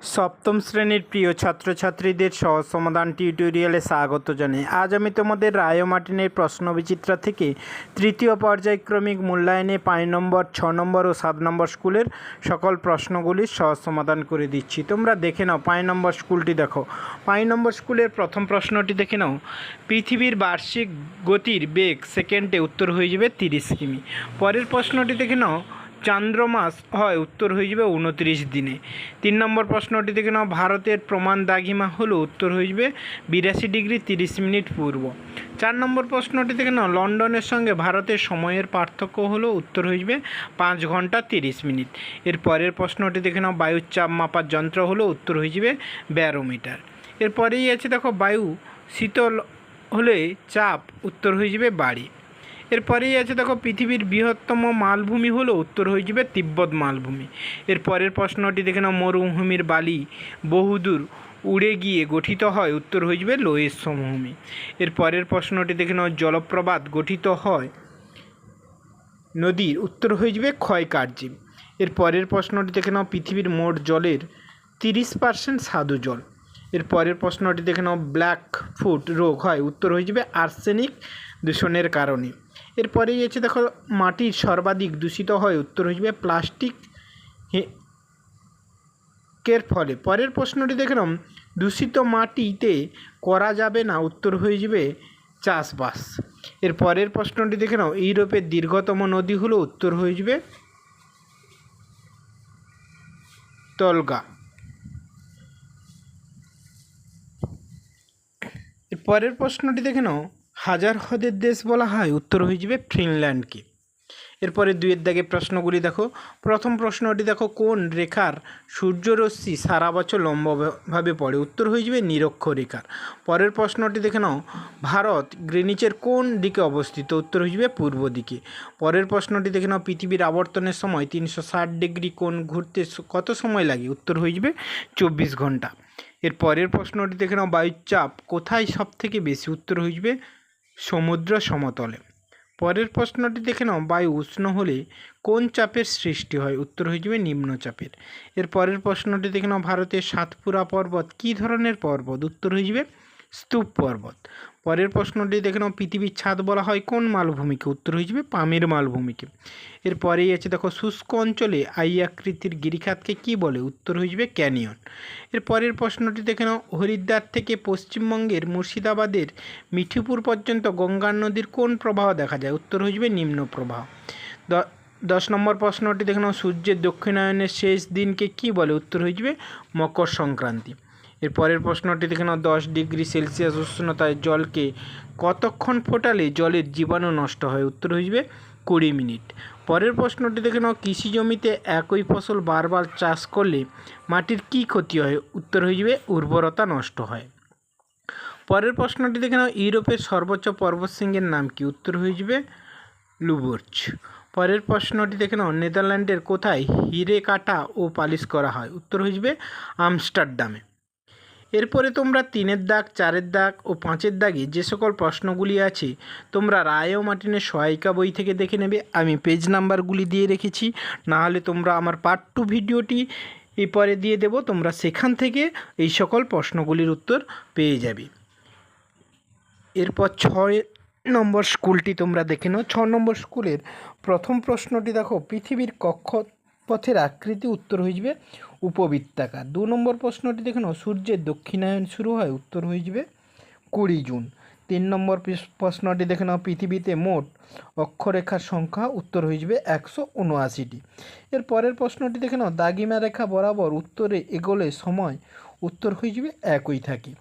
সপ্তম শ্রেণীর প্রিয় ছাত্রছাত্রীদের সহজ সমাধান টিউটোরিয়ালে স্বাগত জানাই। আজ আমি তোমাদের রায় ও মার্টিনের প্রশ্নবিচিত্রা থেকে তৃতীয় পর্যায়ক্রমিক মূল্যায়নে 5 নম্বর, 6 নম্বর ও 7 নম্বর স্কুলের সকল প্রশ্নগুলির সহজ সমাধান করে দিচ্ছি। তোমরা দেখে নাও 5 নম্বর স্কুলটি দেখো। 5 নম্বর স্কুলের প্রথম প্রশ্নটি দেখে নাও। পৃথিবীর বার্ষিক গতির বেগ সেকেন্ডে উত্তর হয়ে যাবে 30 কিমি। পরের প্রশ্নটি দেখে নাও। চান্দ্রমাস হয়, উত্তর হয়ে যাবে 29 দিনে। 3 নম্বর প্রশ্নটি দেখে নাও। ভারতের প্রমাণ দ্রাঘিমা হলো, উত্তর হয়ে যাবে 82 ডিগ্রি 30 মিনিট পূর্ব। 4 নম্বর প্রশ্নটি দেখে নাও। লন্ডনের সঙ্গে ভারতের সময়ের পার্থক্য হলো, উত্তর হয়ে যাবে 5 ঘন্টা 30 মিনিট। এর পরের প্রশ্নটি দেখে নাও। বায়ুর চাপ মাপার যন্ত্র হলো, উত্তর হয়ে যাবে ব্যারোমিটার। এরপরেই আছে দেখো, বায়ু শীতল হলে চাপ, উত্তর হয়ে যাবে বাড়ি। এরপরেই আছে দেখো, পৃথিবীর বৃহত্তম মালভূমি হলো, উত্তর হয়ে যাবে তিব্বত মালভূমি। এর পরের প্রশ্নটি দেখে নাও। মরুভূমির বালি বহুদূর উড়ে গিয়ে গঠিত হয়, উত্তর হয়ে যাবে লোহিত সমভূমি। এর পরের প্রশ্নটি দেখে নাও। জলপ্রপাত গঠিত হয় নদীর, উত্তর হয়ে যাবে ক্ষয়কার্যে। এর পরের প্রশ্নটি দেখে নাও। পৃথিবীর মোট জলের 30% স্বাদু জল। এর পরের প্রশ্নটি দেখে নাও। ব্ল্যাক ফুট রোগ হয়, উত্তর হয়ে যাবে আর্সেনিক দূষণের কারণে। এরপরেই আছে দেখো, মাটির সর্বাধিক দূষিত হয়, উত্তর হয়ে যাবে প্লাস্টিক এর ফলে। পরের প্রশ্নটি দেখে নাও। দূষিত মাটিতে করা যাবে না, উত্তর হয়ে যাবে চাষবাস। এর পরের প্রশ্নটি দেখে নাও। ইউরোপের দীর্ঘতম নদী হলো, উত্তর হয়ে যাবে তলগা। এর পরের প্রশ্নটি দেখে নাও। হাজার হ্রদের দেশ বলা হয়, উত্তর হয়ে যাবে ফিনল্যান্ডকে। এরপরে 2-এর দাগে প্রশ্নগুলি দেখো। প্রথম প্রশ্নটি দেখো। কোন রেখার সূর্যরশ্মি সারা বছর লম্বভাবে পড়ে, উত্তর হয়ে যাবে নিরক্ষরেখার। পরের প্রশ্নটি দেখে নাও। ভারত গ্রিনিচের কোন দিকে অবস্থিত, উত্তর হয়ে যাবে পূর্ব দিকে। পরের প্রশ্নটি দেখে নাও। পৃথিবীর আবর্তনের সময় 360 ডিগ্রি কোণ ঘুরতে কত সময় লাগে, উত্তর হয়ে যাবে 24 ঘন্টা। এর পরের প্রশ্নটি দেখে নাও। বায়ুর চাপ কোথায় সব থেকে বেশি, উত্তর হয়ে যাবে সমুদ্র সমতলে। পরের প্রশ্নটি দেখে নাও। বায়ু উষ্ণ হলে কোন চাপের সৃষ্টি হয়, উত্তর হয়ে যাবে নিম্নচাপের। এর পরের প্রশ্নটি দেখে নাও। ভারতের সাতপুরা পর্বত কী ধরনের পর্বত, উত্তর হয়ে যাবে স্তূপ পর্বত। পরের প্রশ্নটি দেখে নাও। পৃথিবীর ছাদ বলা হয় কোন মালভূমিকে, উত্তর হয়ে যাবে পামের মালভূমিকে। এরপরেই আছে দেখো। শুষ্ক অঞ্চলে আই আকৃতির গিরিখাতকে কী বলে, উত্তর হয়ে যাবে ক্যানিয়ন। এর পরের প্রশ্নটি দেখে নাও। হরিদ্বার থেকে পশ্চিমবঙ্গের মুর্শিদাবাদের মিঠিপুর পর্যন্ত গঙ্গা নদীর কোন প্রবাহ দেখা যায়, উত্তর হয়ে যাবে নিম্ন প্রবাহ। 10 নম্বর প্রশ্নটি দেখে নাও। সূর্যের দক্ষিণায়নের শেষ দিনকে কী বলে, উত্তর হয়ে যাবে মকর সংক্রান্তি। এর পরের প্রশ্নটি দেখে নাও। 10 ডিগ্রি সেলসিয়াস উষ্ণতায় জলকে কতক্ষণ ফোটালে জলের জীবাণু নষ্ট হয়, উত্তর হয়ে যাবে 20 মিনিট। পরের প্রশ্নটি দেখে নাও। কৃষি জমিতে একই ফসল বারবার চাষ করলে মাটির কী ক্ষতি হয়, উত্তর হয়ে যাবে উর্বরতা নষ্ট হয়। পরের প্রশ্নটি দেখে নাও। ইউরোপের সর্বোচ্চ পর্বতশৃঙ্গের নাম কি, উত্তর হয়ে যাবে লুবোর্চ। পরের প্রশ্নটি দেখে নাও। নেদারল্যান্ডের কোথায় হিরে কাটা ও পালিশ করা হয়, উত্তর হয়ে যাবে আমস্টারডামে। এরপরে তোমরা 3-এর দাগ, 4-এর দাগ ও 5-এর দাগে যে সকল প্রশ্নগুলি আছে তোমরা রায় ও মার্টিনের সহায়িকা বই থেকে দেখে নেবে। আমি পেজ নাম্বারগুলি দিয়ে রেখেছি, না হলে তোমরা আমার পার্ট 2 ভিডিওটি এরপরে দিয়ে দেব, তোমরা সেখান থেকে এই সকল প্রশ্নগুলির উত্তর পেয়ে যাবে। এরপর 6 নম্বর স্কুলটি তোমরা দেখে নাও। 6 নম্বর স্কুলের প্রথম প্রশ্নটি দেখো। পৃথিবীর কক্ষপথের আকৃতি, উত্তর হয়ে যাবে উপবৃত্তাকার। 2 নম্বর প্রশ্নটি দেখে নাও। সূর্যের দক্ষিণায়ন শুরু হয়, উত্তর হয়ে যাবে 20 জুন। 3 নম্বর প্রশ্নটি দেখে নাও। পৃথিবীতে মোট অক্ষরেখার সংখ্যা, উত্তর হয়ে যাবে 179টি। এর পরের প্রশ্নটি দেখে নাও। দ্রাঘিমা রেখা বরাবর উত্তরে এগোলে সময়, উত্তর হয়ে যাবে একই থাকে।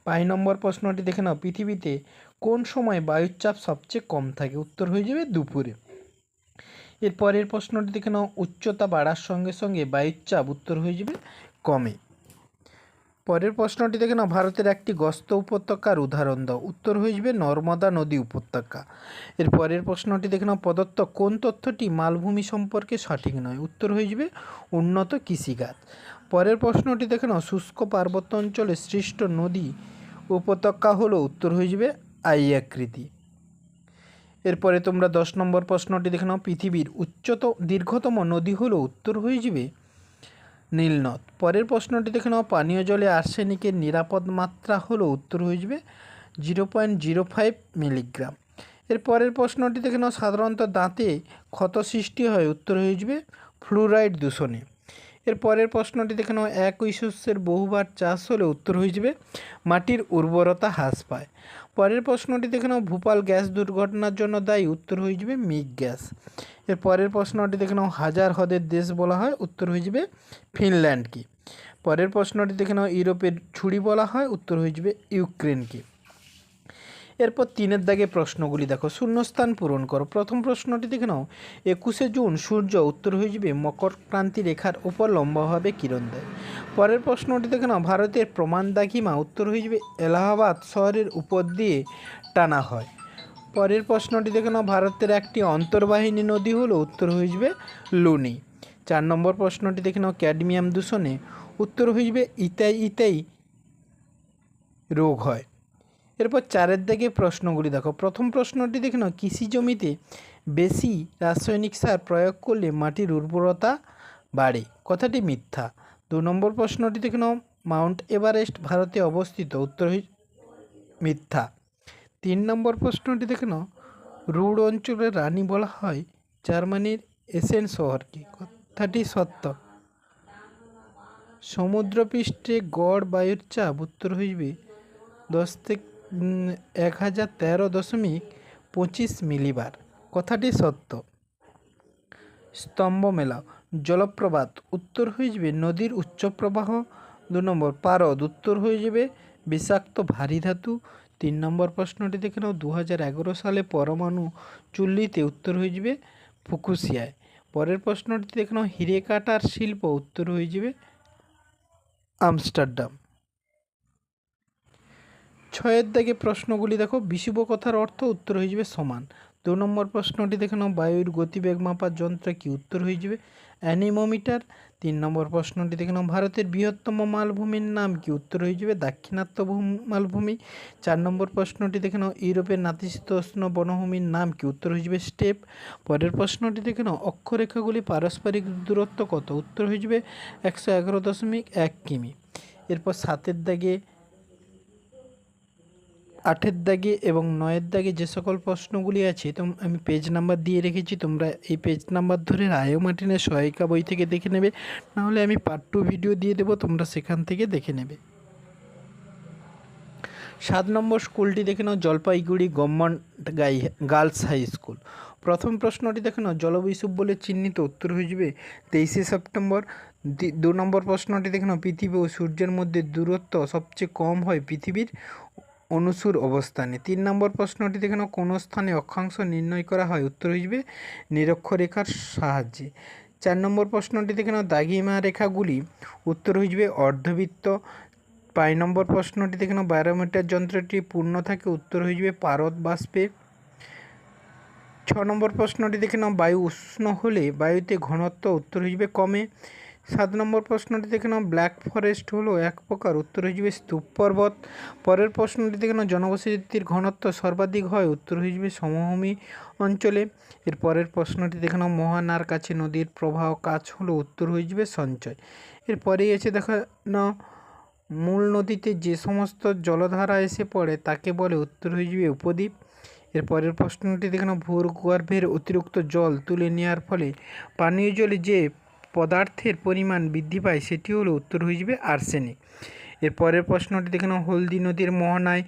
5 নম্বর প্রশ্নটি দেখে নাও। পৃথিবীতে কোন সময় বায়ুর চাপ সবচেয়ে কম থাকে, উত্তর হয়ে যাবে দুপুরে। এর পরের প্রশ্নটি দেখে নাও। উচ্চতা বাড়ার সঙ্গে সঙ্গে বায়ুর চাপ, উত্তর হয়ে যাবে কমে। পরের প্রশ্নটি দেখে নাও। ভারতের একটি গস্ত উপত্যকার উদাহরণ দাও, উত্তর হয়ে যাবে নর্মদা নদী উপত্যকা। এর পরের প্রশ্নটি দেখে নাও। প্রদত্ত কোন তথ্যটি মালভূমি সম্পর্কে সঠিক নয়, উত্তর হয়ে যাবে উন্নত কৃষিকাজ। পরের প্রশ্নটি দেখে নাও। শুষ্ক পার্বত্য অঞ্চলে সৃষ্ট নদী উপত্যকা হলো, উত্তর হয়ে যাবে আই আকৃতি। এরপরে তোমরা 10 নম্বর প্রশ্নটি দেখে নাও। পৃথিবীর দীর্ঘতম নদী হলো, উত্তর হয়ে যাবে নীলনদ। পরের প্রশ্নটি দেখে নাও, পানীয় জলে আর্সেনিকের নিরাপদ মাত্রা হলো, উত্তর হয়ে যাবে 0.05 মিলিগ্রাম। এর পরের প্রশ্নটি দেখে নাও, সাধারণত দাঁতে ক্ষত সৃষ্টি হয়, উত্তর হয়ে যাবে ফ্লুরাইড দূষণে। এর পরের প্রশ্নটি দেখে নাও, একই শস্যের বহুবার চাষ হলে, উত্তর হয়ে যাবে মাটির উর্বরতা হ্রাস পায়। পরের প্রশ্নটি দেখে নাও, ভোপাল গ্যাস দুর্ঘটনার জন্য দায়ী, উত্তর হয়ে যাবে মিগ গ্যাস। এর পরের প্রশ্নটি দেখে নাও, হাজার হ্রদের দেশ বলা হয়, উত্তর হয়ে যাবে ফিনল্যান্ডকে। পরের প্রশ্নটি দেখে নাও, ইউরোপের ছুরি বলা হয়, উত্তর হয়ে যাবে ইউক্রেনকে। এরপর 3-এর দাগে প্রশ্নগুলি দেখো, শূন্যস্থান পূরণ করো। প্রথম প্রশ্নটি দেখে নাও, 21শে জুন সূর্য, উত্তর হয়ে যাবে মকর ক্রান্তি রেখার ওপর লম্বাভাবে কিরণ দেয়। পরের প্রশ্নটি দেখে নাও, ভারতের প্রমাণ দাগিমা, উত্তর হয়ে যাবে এলাহাবাদ শহরের উপর দিয়ে টানা হয়। পরের প্রশ্নটি দেখে নাও, ভারতের একটি অন্তর্বাহিনী নদী হলো, উত্তর হয়ে যাবে লুনি। 4 নম্বর প্রশ্নটি দেখে নাও, ক্যাডমিয়াম দূষণে, উত্তর হয়ে যাবে ইতাই রোগ হয়। এরপর 4-এর দাগে প্রশ্নগুলি দেখো। প্রথম প্রশ্নটি দেখে নাও, কৃষি জমিতে বেশি রাসায়নিক সার প্রয়োগ করলে মাটির উর্বরতা বাড়ে, কথাটি মিথ্যা। 2 নম্বর প্রশ্নটি দেখে নাও, মাউন্ট এভারেস্ট ভারতে অবস্থিত, উত্তর মিথ্যা। 3 নম্বর প্রশ্নটি দেখে নাও, রুড় অঞ্চলের রানী বলা হয় জার্মানির এসেন শহরকে, কথাটি সত্য। সমুদ্রপৃষ্ঠে গড় বায়ুর চাপ, উত্তর হইবে 1013.25 মিলিবার, কথাটি সত্য। স্তম্ভ মেলা, জলপ্রপাত, উত্তর হয়ে যাবে নদীর উচ্চ প্রবাহ। 2 নম্বর পারদ, উত্তর হয়ে যাবে বিষাক্ত ভারী ধাতু। 3 নম্বর প্রশ্নটি দেখে নাও, 2011 সালে পরমাণু চুল্লিতে, উত্তর হয়ে যাবে ফুকুশিয়ায়। পরের প্রশ্নটি দেখে নাও, হিরে কাটার শিল্প, উত্তর হয়ে যাবে আমস্টারডাম। 6-এর দাগে প্রশ্নগুলি দেখো, বিষুব কথার অর্থ, উত্তর হয়ে যাবে সমান। 2 নম্বর প্রশ্নটি দেখে নাও, বায়ুর গতিবেগ মাপার যন্ত্র কি, উত্তর হয়ে যাবে অ্যানিমোমিটার। 3 নম্বর প্রশ্নটি দেখে নাও, ভারতের বৃহত্তম মালভূমির নাম কি, উত্তর হয়ে যাবে দাক্ষিণাত্য মালভূমি। 4 নম্বর প্রশ্নটি দেখে নাও, ইউরোপের নাতিশীতোষ্ণ বনভূমির নাম কি, উত্তর হয়ে যাবে স্টেপ। পরের প্রশ্নটি দেখে নাও, অক্ষরেখাগুলি পারস্পরিক দূরত্ব কত, উত্তর হয়ে যাবে 111.1 কিমি। এরপর 7-এর দাগে, 8-এর দাগে এবং 9-এর দাগে যে সকল প্রশ্নগুলি আছে আমি পেজ নাম্বার দিয়ে রেখেছি, তোমরা এই পেজ নাম্বার ধরে রায় মার্টিনের সহায়িকা বই থেকে দেখে নেবে, নাহলে আমি পার্ট 2 ভিডিও দিয়ে দেবো, তোমরা সেখান থেকে দেখে নেবে। 7 নম্বর স্কুলটি দেখে নাও, Jalpaiguri government girls high school. প্রথম প্রশ্নটি দেখে নাও, জলবিষুব বলে চিহ্নিত, উত্তর হয়ে যাবে 23শে সেপ্টেম্বর। 2 নম্বর প্রশ্নটি দেখে নাও, পৃথিবী ও সূর্যের মধ্যে দূরত্ব সবচেয়ে কম হয় পৃথিবীর অনুসুর অবস্থানে। 3 নম্বর প্রশ্নটি দেখে নাও, কোন স্থানে অক্ষাংশ নির্ণয় করা হয়, উত্তর হয়ে যাবে নিরক্ষরেখার সাহায্যে। 4 নম্বর প্রশ্নটি দেখে নাও, দাগিমা রেখাগুলি, উত্তর হয়ে যাবে অর্ধবৃত্ত। 5 নম্বর প্রশ্নটি দেখে নাও, ব্যারোমিটার যন্ত্রটি পূর্ণ থাকে, উত্তর হয়ে যাবে পারদ বাষ্পে। 6 নম্বর প্রশ্নটি দেখে নাও, বায়ু উষ্ণ হলে বায়ুতে ঘনত্ব, উত্তর হয়ে যাবে কমে। 7 নম্বর প্রশ্নটি দেখে নাও, ব্ল্যাক ফরেস্ট হলো এক প্রকার, উত্তর হয়ে যাবে স্তূপ পর্বত। পরের প্রশ্নটি দেখে নাও, জনবসতির ঘনত্ব সর্বাধিক হয়, উত্তর হয়ে যাবে সমভূমি অঞ্চলে। এর পরের প্রশ্নটি দেখে নাও, মোহনার কাছে নদীর প্রবাহ কাজ হলো, উত্তর হয়ে যাবে সঞ্চয়। এরপরেই আছে দেখে নাও, মূল নদীতে যে সমস্ত জলধারা এসে পড়ে তাকে বলে, উত্তর হয়ে যাবে উপদ্বীপ। এর পরের প্রশ্নটি দেখে নাও, ভূগর্ভের অতিরিক্ত জল তুলে নেওয়ার ফলে পানীয় জলে যে পদার্থের পরিমাণ বৃদ্ধি পায় সেটি হলো, উত্তর হয়ে যাবে আর্সেনিক। এর পরের প্রশ্নটি দেখে নাও, হলদি নদীর মোহনায়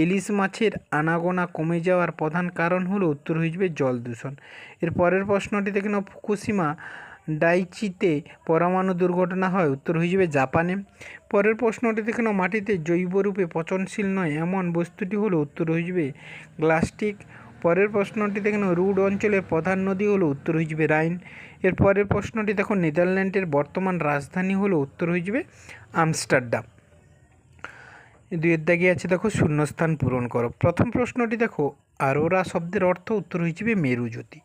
ইলিশ মাছের আনাগোনা কমে যাওয়ার প্রধান কারণ হলো, উত্তর হয়ে যাবে জল দূষণ। এর পরের প্রশ্নটি দেখে নাও, ফুকুশিমা ডাইচিতে পরমাণু দুর্ঘটনা হয়, উত্তর হয়ে যাবে জাপানে। পরের প্রশ্নটি দেখে নাও, মাটিতে জৈবরূপে পচনশীল নয় এমন বস্তুটি হলো, উত্তর হয়ে যাবে গ্লাস্টিক। পরের প্রশ্নটি দেখে নাও, রুড অঞ্চলের প্রধান নদী হলো, উত্তর হয়ে যাবে রাইন। এর পরের প্রশ্নটি দেখো, নেদারল্যান্ডের বর্তমান রাজধানী হলো, উত্তর হয়ে যাবে আমস্টারডাম। 2-এর দাগে আছে দেখো, শূন্যস্থান পূরণ করো। প্রথম প্রশ্নটি দেখো, আরোরা শব্দের অর্থ, উত্তর হয়ে যাবে মেরুজ্যোতি।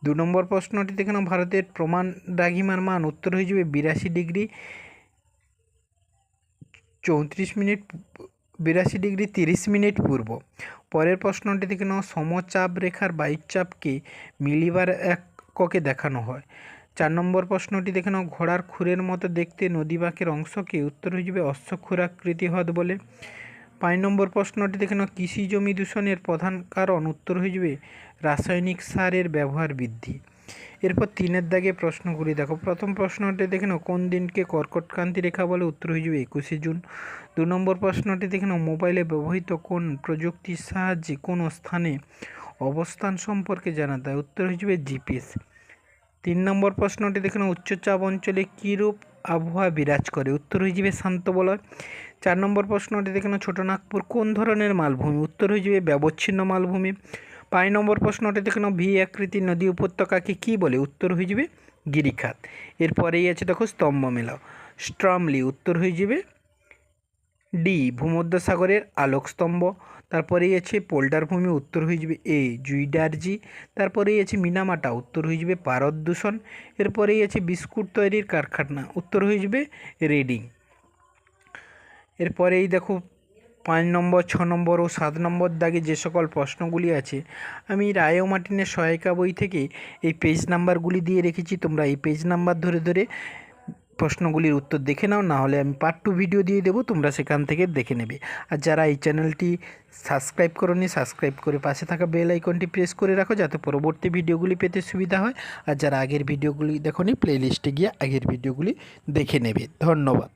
2 নম্বর প্রশ্নটি দেখে নাও, ভারতের প্রমাণ দ্রাঘিমার মান, উত্তর হয়ে যাবে 82°30' পূর্ব। পরের প্রশ্নটি দেখে নাও, সমচাপ রেখার বায়ুচাপকে মিলিবার এককে দেখানো হয়। 4 নম্বর প্রশ্নটি দেখে নাও, ঘোড়ার খুরের মতো দেখতে নদী বাঁকের অংশকে উত্তর হয়ে যাবে অশ্বক্ষুরাকৃতি হ্রদ বলে। 5 নম্বর প্রশ্নটি দেখে নাও, কৃষি জমি দূষণের প্রধান কারণ উত্তর হয়ে যাবে রাসায়নিক সারের ব্যবহার বৃদ্ধি। এরপর 3-এর দাগে প্রশ্নগুলি দেখো। প্রথম প্রশ্নটি দেখে নাও, কোন দিনকে কর্কটক্রান্তি রেখা বলে? উত্তর হয়ে যাবে 21শে জুন। 2 নম্বর প্রশ্নটি দেখে নাও, মোবাইলে ব্যবহৃত কোন প্রযুক্তির সাহায্যে কোনো স্থানে অবস্থান সম্পর্কে জানা যায়? উত্তর হয়ে যাবে জিপিএস। 3 নম্বর প্রশ্নটি দেখে নাও, উচ্চচাপ অঞ্চলে কীরূপ আবহাওয়া বিরাজ করে? উত্তর হয়ে যাবে শান্ত বলয়। 4 নম্বর প্রশ্নটি দেখে নাও, ছোটনাগপুর কোন ধরনের মালভূমি? উত্তর হয়ে যাবে ব্যবচ্ছিন্ন মালভূমি। 5 নম্বর প্রশ্নটি দেখে নাও, ভি আকৃতির নদী উপত্যকাকে কী বলে? উত্তর হয়ে যাবে গিরিখাত। এরপরেই আছে দেখো স্তম্ভ মেলাও, স্ট্রমলি। উত্তর হয়ে যাবে ডি, ভূমধ্যসাগরের আলোকস্তম্ভ। তারপরেই আছে পোল্ডার ভূমি, উত্তর হয়ে যাবে এ, জুইডারজি। তারপরেই আছে মিনামাটা, উত্তর হয়ে যাবে পারদ দূষণ। এরপরেই আছে বিস্কুট তৈরির কারখানা, উত্তর হয়ে যাবে রেডিং। এরপরেই দেখো 5 নম্বর, 6 নম্বর ও 7 নম্বর দাগে যে সকল প্রশ্নগুলি আছে, আমি রায় ও মার্টিনের সহায়িকা বই থেকে এই পেজ নাম্বারগুলি দিয়ে রেখেছি। তোমরা এই পেজ নাম্বার ধরে ধরে প্রশ্নগুলির উত্তর দেখে নাও, না হলে আমি পার্ট 2 ভিডিও দিয়ে দেবো, তোমরা সেখান থেকে দেখে নেবে। আর যারা এই চ্যানেলটি সাবস্ক্রাইব করোনি, সাবস্ক্রাইব করে পাশে থাকা বেল আইকনটি প্রেস করে রাখো, যাতে পরবর্তী ভিডিওগুলি পেতে সুবিধা হয়। আর যারা আগের ভিডিওগুলি দেখোনি, প্লেলিস্টে গিয়ে আগের ভিডিওগুলি দেখে নেবে। ধন্যবাদ।